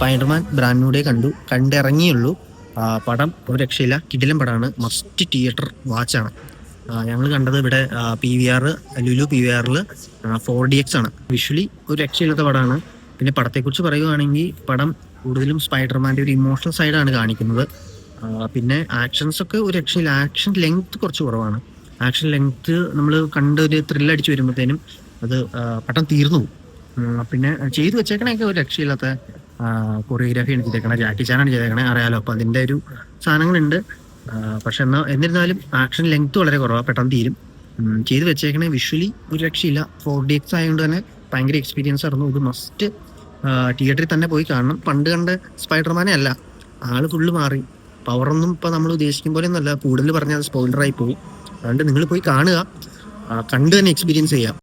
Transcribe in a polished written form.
Spiderman brand new day കണ്ടിറങ്ങിയുള്ളൂ. പടം ഒരു രക്ഷയില്ല, കിടിലൻ പടമാണ്, മസ്റ്റ് തിയേറ്റർ വാച്ചാണ്. ഞങ്ങൾ കണ്ടത് ഇവിടെ PVR ലുലു PVRൽ 4DX ആണ്. വിഷ്വലി ഒരു രക്ഷയില്ലാത്ത പടമാണ്. പിന്നെ പടത്തെക്കുറിച്ച് പറയുകയാണെങ്കിൽ പടം കൂടുതലും സ്പൈഡർമാൻ്റെ ഒരു ഇമോഷണൽ സൈഡാണ് കാണിക്കുന്നത്. പിന്നെ ആക്ഷൻസ് ഒക്കെ ഒരു രക്ഷയില്ല. ആക്ഷൻ ലെങ്ത് കുറച്ച് കുറവാണ്. ആക്ഷൻ ലെങ്ത് നമ്മൾ കണ്ട് ഒരു ത്രില്ലടിച്ച് വരുമ്പോഴത്തേനും അത് പടം തീർന്നു പോകും. പിന്നെ ചെയ്തു വെച്ചേക്കണൊക്കെ ഒരു രക്ഷയില്ലാത്ത കൊറിയോഗ്രാഫിയാണ് ചെയ്തേക്കണേ, ജാക്കി ചാനാണ് ചെയ്തേക്കണേ, അറിയാലോ. അപ്പോൾ അതിൻ്റെ ഒരു സാധനങ്ങളുണ്ട്. പക്ഷെ എന്നിരുന്നാലും ആക്ഷൻ ലെങ്ത് വളരെ കുറവാണ്, പെട്ടെന്ന് തീരും. ചെയ്ത് വെച്ചേക്കണേ വിഷ്വലി ഒരു രക്ഷയില്ല. 4DX ആയതുകൊണ്ട് തന്നെ ഭയങ്കര എക്സ്പീരിയൻസ് ആയിരുന്നു. ഇത് മസ്റ്റ് തിയേറ്ററിൽ തന്നെ പോയി കാണണം. പണ്ട് കണ്ട സ്പൈഡർമാനെ അല്ല, ആള് ഫുള്ള് മാറി. പവറൊന്നും ഇപ്പം നമ്മൾ ഉദ്ദേശിക്കും പോലെ ഒന്നല്ല. കൂടുതൽ പറഞ്ഞാൽ അത് സ്പോയിലറായി പോകും. അതുകൊണ്ട് നിങ്ങൾ പോയി കാണുക, കണ്ട് തന്നെ എക്സ്പീരിയൻസ് ചെയ്യാം.